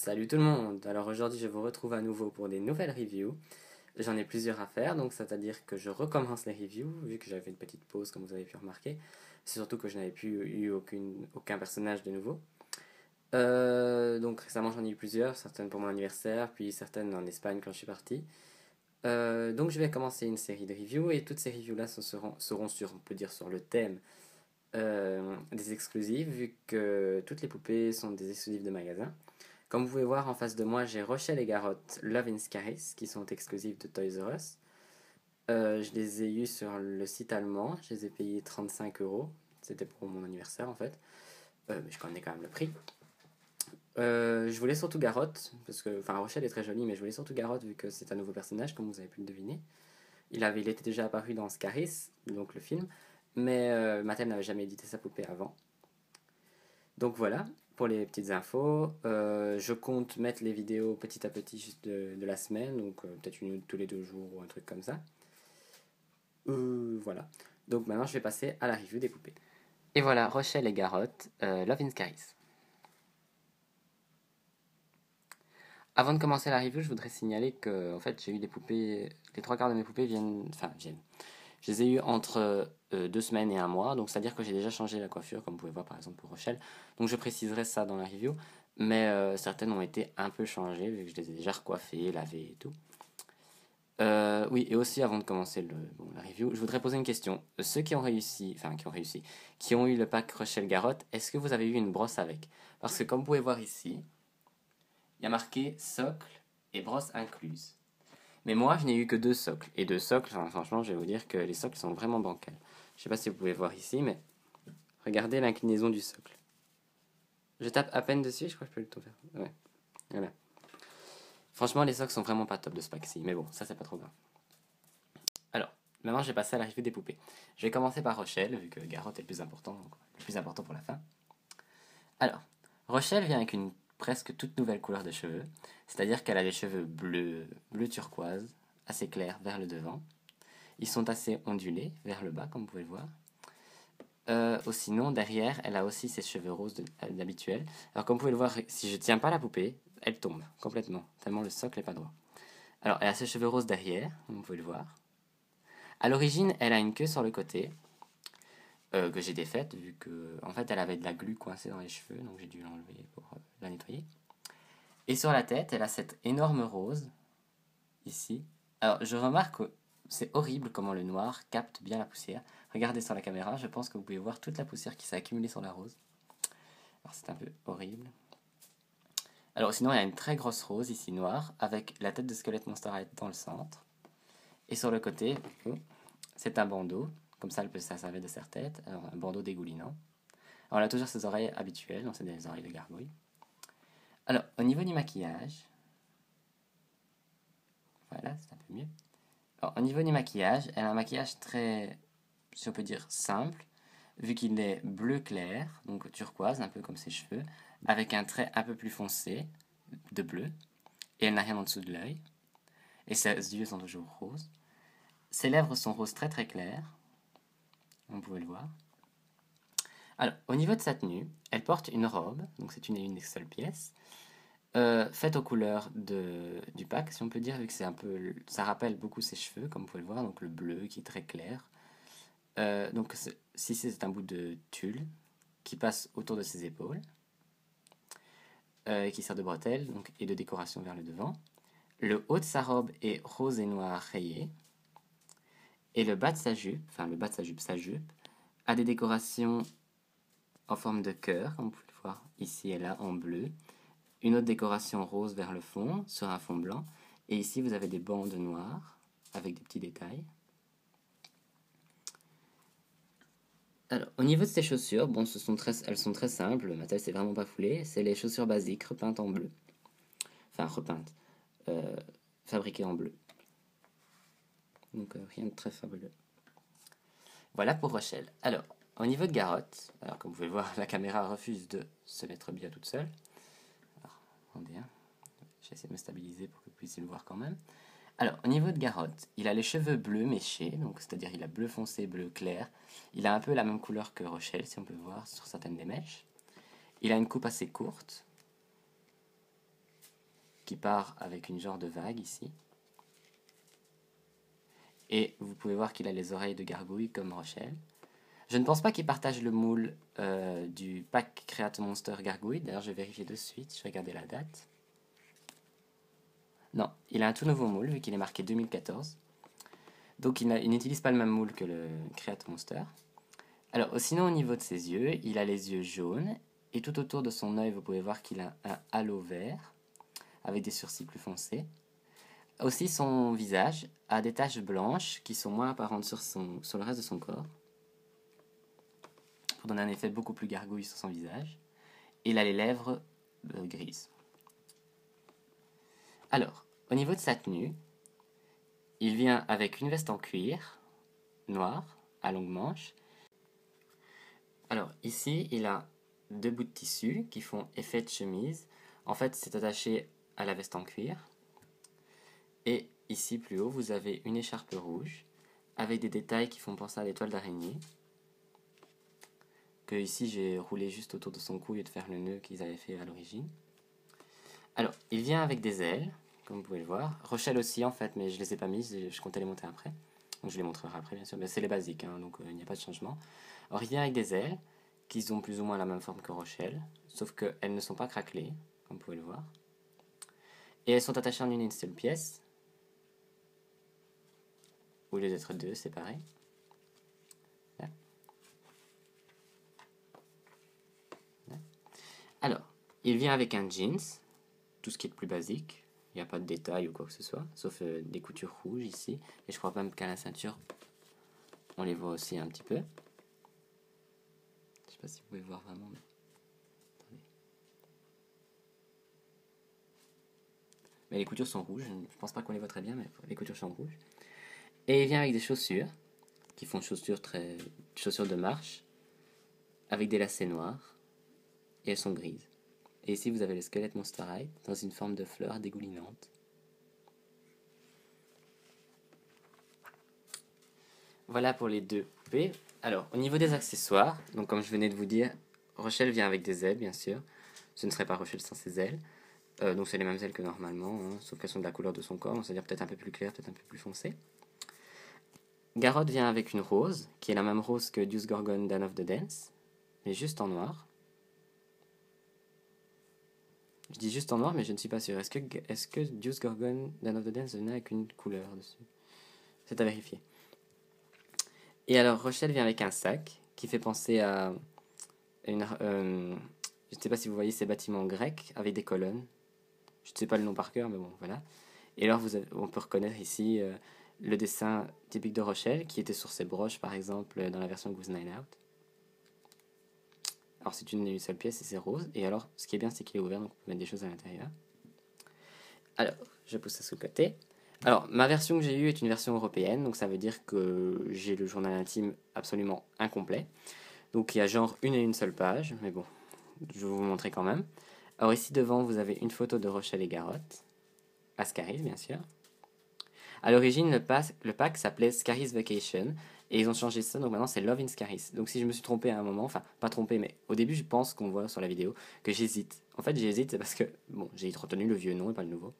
Salut tout le monde! Alors aujourd'hui je vous retrouve à nouveau pour des nouvelles reviews. J'en ai plusieurs à faire, donc c'est-à-dire que je recommence les reviews, vu que j'avais fait une petite pause comme vous avez pu remarquer. C'est surtout que je n'avais plus eu aucun personnage de nouveau. Donc récemment j'en ai eu plusieurs, certaines pour mon anniversaire, puis certaines en Espagne quand je suis parti. Donc je vais commencer une série de reviews, et toutes ces reviews-là seront sur, on peut dire, sur le thème des exclusives, vu que toutes les poupées sont des exclusives de magasins. Comme vous pouvez voir en face de moi, j'ai Rochelle et Garotte Love in Scaris qui sont exclusifs de Toys R Us. Je les ai eus sur le site allemand, je les ai payés 35 euros. C'était pour mon anniversaire en fait, mais je connais quand même le prix. Je voulais surtout Garotte, parce que, enfin, Rochelle est très jolie, mais je voulais surtout Garotte vu que c'est un nouveau personnage, comme vous avez pu le deviner. Il était déjà apparu dans Scaris, donc le film, mais Mattel n'avait jamais édité sa poupée avant. Donc voilà, pour les petites infos. Je compte mettre les vidéos petit à petit juste de la semaine, donc peut-être une tous les 2 jours ou un truc comme ça. Voilà. Donc maintenant je vais passer à la review des poupées. Et voilà, Rochelle et Garotte, Love in Scaris. Avant de commencer la review, je voudrais signaler que en fait j'ai eu des poupées, les 3 quarts de mes poupées viennent. Je les ai eues entre 2 semaines et un mois, donc c'est-à-dire que j'ai déjà changé la coiffure, comme vous pouvez voir par exemple pour Rochelle. Donc je préciserai ça dans la review, mais certaines ont été un peu changées, vu que je les ai déjà recoiffées, lavées et tout. Oui, et aussi avant de commencer la review, je voudrais poser une question. Ceux qui ont réussi, qui ont eu le pack Rochelle Garotte, est-ce que vous avez eu une brosse avec? Parce que comme vous pouvez voir ici, il y a marqué socle et brosse incluse. Mais moi, je n'ai eu que 2 socles. Et 2 socles, enfin, franchement, je vais vous dire que les socles sont vraiment bancals. Je ne sais pas si vous pouvez voir ici, mais regardez l'inclinaison du socle. Je tape à peine dessus, je crois que je peux le tout faire. Ouais, voilà. Franchement, les socles sont vraiment pas top de ce pack-ci. Mais bon, ça, c'est pas trop grave. Alors, maintenant, je vais passer à la review des poupées. Je vais commencer par Rochelle, vu que Garotte est le plus important, donc le plus important pour la fin. Alors, Rochelle vient avec une presque toute nouvelle couleur de cheveux. C'est-à-dire qu'elle a des cheveux bleu turquoise, assez clairs vers le devant. Ils sont assez ondulés vers le bas, comme vous pouvez le voir. Sinon, derrière, elle a aussi ses cheveux roses d'habituel. Alors, comme vous pouvez le voir, si je tiens pas la poupée, elle tombe complètement, tellement le socle n'est pas droit. Alors, elle a ses cheveux roses derrière, comme vous pouvez le voir. À l'origine, elle a une queue sur le côté, que j'ai défaite, vu que, en fait, elle avait de la glu coincée dans les cheveux, donc j'ai dû l'enlever pour la nettoyer. Et sur la tête, elle a cette énorme rose, ici. Alors, je remarque que c'est horrible comment le noir capte bien la poussière. Regardez sur la caméra, je pense que vous pouvez voir toute la poussière qui s'est accumulée sur la rose. Alors, c'est un peu horrible. Alors, sinon, il y a une très grosse rose ici noire, avec la tête de squelette Monsterite dans le centre. Et sur le côté, c'est un bandeau. Comme ça, elle peut ça servir de serre-tête. Alors, un bandeau dégoulinant. Alors, elle a toujours ses oreilles habituelles, donc c'est des oreilles de gargouille. Alors, au niveau du maquillage, voilà, c'est un peu mieux. Alors, au niveau du maquillage, elle a un maquillage très, si on peut dire, simple, vu qu'il est bleu clair, donc turquoise, un peu comme ses cheveux, avec un trait un peu plus foncé de bleu, et elle n'a rien en dessous de l'œil, et ses yeux sont toujours roses. Ses lèvres sont roses très très claires, vous pouvez le voir. Alors, au niveau de sa tenue, elle porte une robe, donc c'est une seule pièce, faite aux couleurs du pack, si on peut dire, vu que c'est un peu, ça rappelle beaucoup ses cheveux, comme vous pouvez le voir, donc le bleu qui est très clair. Donc si c'est un bout de tulle qui passe autour de ses épaules, qui sert de bretelle donc, et de décoration vers le devant. Le haut de sa robe est rose et noir rayé. Et le bas de sa jupe, sa jupe, a des décorations en forme de cœur, comme vous pouvez le voir ici et là en bleu. Une autre décoration rose vers le fond, sur un fond blanc. Et ici, vous avez des bandes noires avec des petits détails. Alors, au niveau de ces chaussures, bon, elles sont très simples, le matériel c'est vraiment pas foulé. C'est les chaussures basiques repeintes en bleu. Enfin, repeintes. Fabriquées en bleu. Donc, rien de très fabuleux. Voilà pour Rochelle. Alors, au niveau de Garotte, alors comme vous pouvez le voir, la caméra refuse de se mettre bien toute seule. Alors, attendez, hein. J'essaie de me stabiliser pour que vous puissiez le voir quand même. Alors, au niveau de Garotte, il a les cheveux bleus méchés, donc c'est-à-dire il a bleu foncé, bleu clair. Il a un peu la même couleur que Rochelle, si on peut voir sur certaines des mèches. Il a une coupe assez courte. qui part avec une genre de vague ici. Et vous pouvez voir qu'il a les oreilles de gargouille comme Rochelle. Je ne pense pas qu'il partage le moule du pack Create Monster Gargouille. D'ailleurs, je vais vérifier de suite. Je vais regarder la date. Non, il a un tout nouveau moule, vu qu'il est marqué 2014. Donc, il n'utilise pas le même moule que le Create Monster. Alors, sinon, au niveau de ses yeux, il a les yeux jaunes. Et tout autour de son œil, vous pouvez voir qu'il a un halo vert, avec des sourcils plus foncés. Aussi, son visage a des taches blanches qui sont moins apparentes sur le reste de son corps, pour donner un effet beaucoup plus gargouille sur son visage. Il a les lèvres grises. Alors, au niveau de sa tenue, il vient avec une veste en cuir, noire, à longue manche. Alors, ici, il a 2 bouts de tissu qui font effet de chemise. En fait, c'est attaché à la veste en cuir. Et ici, plus haut, vous avez une écharpe rouge avec des détails qui font penser à l'étoile d'araignée. Que ici, j'ai roulé juste autour de son cou au lieu de faire le nœud qu'ils avaient fait à l'origine. Alors, il vient avec des ailes, comme vous pouvez le voir. Rochelle aussi, en fait, mais je les ai pas mises, je comptais les monter après. Donc, je les montrerai après, bien sûr. Mais c'est les basiques, hein, donc il n'y a pas de changement. Alors, il vient avec des ailes qui ont plus ou moins la même forme que Rochelle, sauf qu'elles ne sont pas craquelées, comme vous pouvez le voir. Et elles sont attachées en une seule pièce, au lieu d'être 2 séparées. Là. Là. Alors, il vient avec un jeans, tout ce qui est de plus basique. Il n'y a pas de détails ou quoi que ce soit, sauf des coutures rouges ici. Et je crois même qu'à la ceinture, on les voit aussi un petit peu. Je sais pas si vous pouvez voir vraiment, mais... Attendez. Mais les coutures sont rouges, je pense pas qu'on les voit très bien, mais les coutures sont rouges. Et il vient avec des chaussures, qui font chaussures de marche, avec des lacets noirs, et elles sont grises. Et ici vous avez le squelette Monsterite, dans une forme de fleur dégoulinante. Voilà pour les 2 poupées. Alors, au niveau des accessoires, donc comme je venais de vous dire, Rochelle vient avec des ailes, bien sûr. Ce ne serait pas Rochelle sans ses ailes. Donc c'est les mêmes ailes que normalement, hein, sauf qu'elles sont de la couleur de son corps, c'est-à-dire peut-être un peu plus clair, peut-être un peu plus foncé. Garrot vient avec une rose, qui est la même rose que Deuce Gorgon Dan of the Dance, mais juste en noir. Je dis juste en noir, mais je ne suis pas sûr. Est-ce que Deuce Gorgon Dan of the Dance venait avec une couleur dessus? C'est à vérifier. Et alors, Rochelle vient avec un sac qui fait penser à une... je ne sais pas si vous voyez ces bâtiments grecs avec des colonnes. Je ne sais pas le nom par cœur, mais bon, voilà. Et alors, on peut reconnaître ici le dessin typique de Rochelle, qui était sur ses broches, par exemple, dans la version Goose Night Out. Alors, c'est une seule pièce et c'est rose. Et alors, ce qui est bien, c'est qu'il est ouvert, donc on peut mettre des choses à l'intérieur. Alors, je pousse ça sous le côté. Alors, ma version que j'ai eue est une version européenne, donc ça veut dire que j'ai le journal intime absolument incomplet. Donc, il y a genre une seule page, mais bon, je vais vous montrer quand même. Alors, ici devant, vous avez une photo de Rochelle et Garrot, à Scaris, bien sûr. À l'origine, le pack s'appelait Scaris Vacation, et ils ont changé ça, donc maintenant c'est Love in Scaris. Donc si je me suis trompé à un moment, enfin pas trompé, mais au début je pense qu'on voit sur la vidéo que j'hésite. En fait j'hésite c'est parce que, bon, j'ai retenu le vieux nom et pas le nouveau.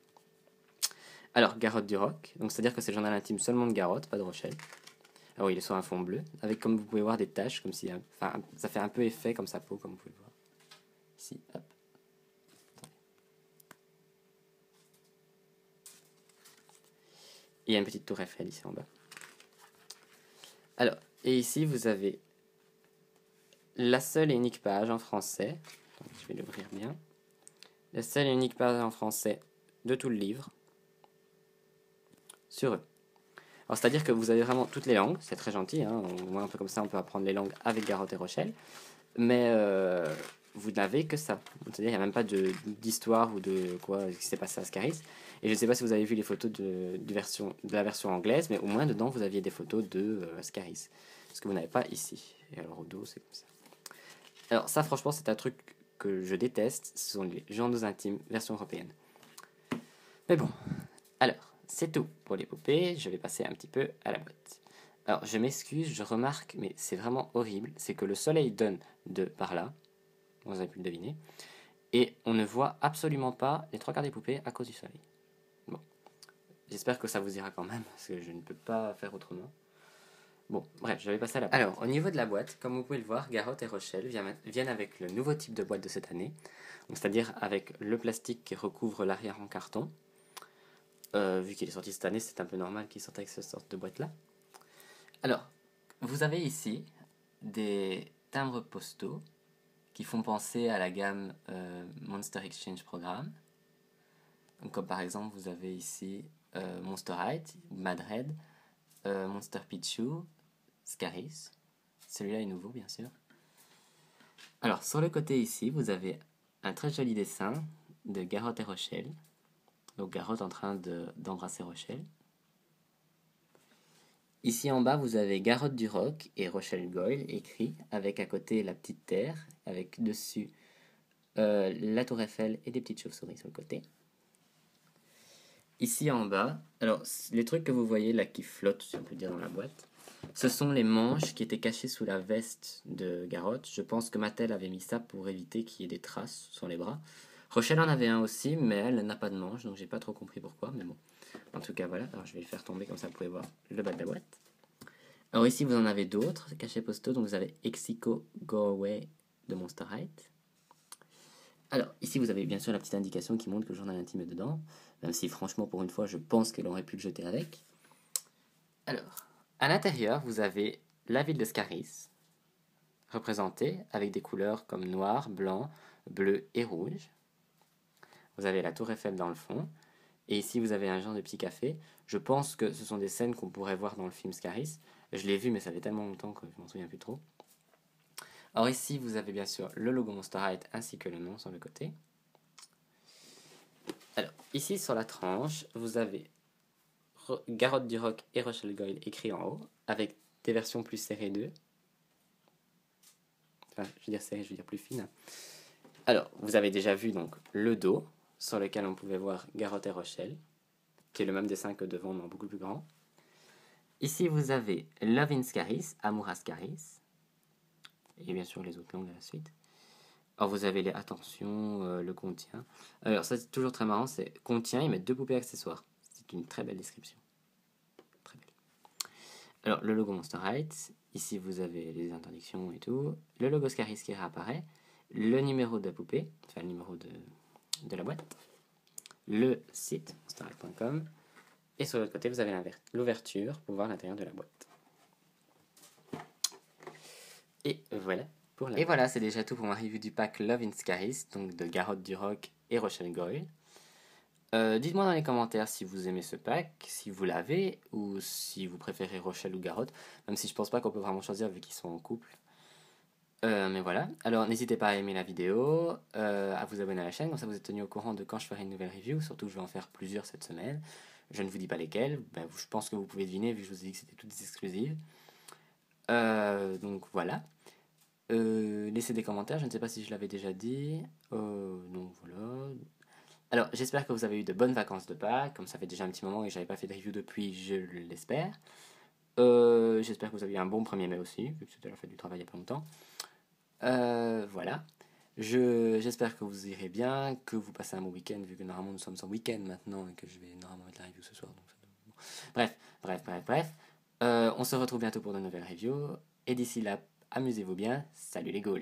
Alors, Garrot du Rock, donc c'est-à-dire que c'est le journal intime seulement de Garrot, pas de Rochelle. Alors il est sur un fond bleu, avec comme vous pouvez voir des taches, comme si, enfin ça fait un peu effet comme sa peau, comme vous pouvez le voir. Ici, hop. Il y a une petite tour Eiffel ici en bas. Alors, et ici vous avez la seule et unique page en français. Donc, je vais l'ouvrir bien. La seule et unique page en français de tout le livre sur eux. Alors, c'est-à-dire que vous avez vraiment toutes les langues, c'est très gentil, hein, au moins un peu comme ça on peut apprendre les langues avec Garrot et Rochelle, mais vous n'avez que ça. C'est-à-dire qu'il n'y a même pas d'histoire ou de quoi ce qui s'est passé à Scaris. Et je ne sais pas si vous avez vu les photos de la version anglaise, mais au moins dedans vous aviez des photos de Scaris. Ce que vous n'avez pas ici. Et alors au dos c'est comme ça. Alors ça franchement c'est un truc que je déteste, ce sont les journaux intimes version européenne. Mais bon, alors c'est tout pour les poupées, je vais passer un petit peu à la boîte. Alors je m'excuse, je remarque, mais c'est vraiment horrible, c'est que le soleil donne de par là, vous avez pu le deviner, Et on ne voit absolument pas les 3/4 des poupées à cause du soleil. Bon, j'espère que ça vous ira quand même, parce que je ne peux pas faire autrement. Bon, bref, je vais passer à la boîte. Alors, au niveau de la boîte, comme vous pouvez le voir, Garrot et Rochelle viennent avec le nouveau type de boîte de cette année. C'est-à-dire avec le plastique qui recouvre l'arrière en carton. Vu qu'il est sorti cette année, c'est un peu normal qu'il sorte avec cette sorte de boîte-là. Alors, vous avez ici des timbres postaux qui font penser à la gamme Monster Exchange Programme. Donc, comme par exemple, vous avez ici Monster High, Madred, Monster Pichu, Scaris. Celui-là est nouveau, bien sûr. Alors, sur le côté ici, vous avez un très joli dessin de Garrot et Rochelle. Donc, Garrot en train d'embrasser Rochelle. Ici en bas, vous avez Garrot du Roc et Rochelle Goyle écrit, avec à côté la petite terre, avec dessus la tour Eiffel et des petites chauves-souris sur le côté. Ici en bas, alors les trucs que vous voyez là qui flottent, si on peut dire, dans la boîte, ce sont les manches qui étaient cachées sous la veste de Garrot. Je pense que Mattel avait mis ça pour éviter qu'il y ait des traces sur les bras. Rochelle en avait un aussi, mais elle n'a pas de manche, donc j'ai pas trop compris pourquoi, mais bon. En tout cas, voilà. Alors je vais le faire tomber comme ça, vous pouvez voir le bas de la boîte. Alors ici, vous en avez d'autres cachets postaux. Donc vous avez Exico Go Away de Monster High. Alors ici, vous avez bien sûr la petite indication qui montre que le journal intime est dedans. Même si franchement, pour une fois, je pense qu'elle aurait pu le jeter avec. Alors, à l'intérieur, vous avez la ville de Scaris, représentée avec des couleurs comme noir, blanc, bleu et rouge. Vous avez la tour Eiffel dans le fond. Et ici, vous avez un genre de petit café. Je pense que ce sont des scènes qu'on pourrait voir dans le film Scaris. Je l'ai vu, mais ça fait tellement longtemps que je m'en souviens plus trop. Alors ici, vous avez bien sûr le logo Monster High ainsi que le nom sur le côté. Alors, ici sur la tranche, vous avez Garrot du Roc et Rochelle Goyle écrit en haut, avec des versions plus serrées d'eux. Enfin, je veux dire serrées, je veux dire plus fines. Alors, vous avez déjà vu donc le dos, sur lequel on pouvait voir Garrot et Rochelle, qui est le même dessin que devant, mais beaucoup plus grand. Ici, vous avez Love in Scaris, Amour à Scaris, et bien sûr les autres langues à la suite. Alors, vous avez les attention, le contient. Alors, ça, c'est toujours très marrant, c'est contient, ils mettent 2 poupées accessoires. C'est une très belle description. Très belle. Alors, le logo Monster High, ici, vous avez les interdictions et tout. Le logo Scaris qui réapparaît. Le numéro de la poupée, enfin, le numéro de la boîte. Le site, monsterhigh.com. Et sur l'autre côté, vous avez l'ouverture pour voir l'intérieur de la boîte. Et voilà pour la. Et voilà, c'est déjà tout pour ma review du pack Love in Scaris, donc de Garrot du Roc et Rochelle Goyle. Dites-moi dans les commentaires si vous aimez ce pack, si vous l'avez, ou si vous préférez Rochelle ou Garrot, même si je pense pas qu'on peut vraiment choisir vu qu'ils sont en couple. Mais voilà, alors n'hésitez pas à aimer la vidéo, à vous abonner à la chaîne, comme ça vous êtes tenu au courant de quand je ferai une nouvelle review, surtout que je vais en faire plusieurs cette semaine. Je ne vous dis pas lesquelles, ben, je pense que vous pouvez deviner vu que je vous ai dit que c'était toutes des exclusives. Donc voilà. Laissez des commentaires, je ne sais pas si je l'avais déjà dit. Donc voilà. Alors j'espère que vous avez eu de bonnes vacances de Pâques, comme ça fait déjà un petit moment et que j'avais pas fait de review depuis, je l'espère. J'espère que vous avez eu un bon 1er mai aussi, vu que c'était la fête du travail il n'y a pas longtemps. Voilà. J'espère que vous irez bien, que vous passez un bon week-end, vu que normalement nous sommes en week-end maintenant et que je vais normalement mettre la review ce soir. Donc bref. On se retrouve bientôt pour de nouvelles reviews. Et d'ici là, amusez-vous bien. Salut les ghouls.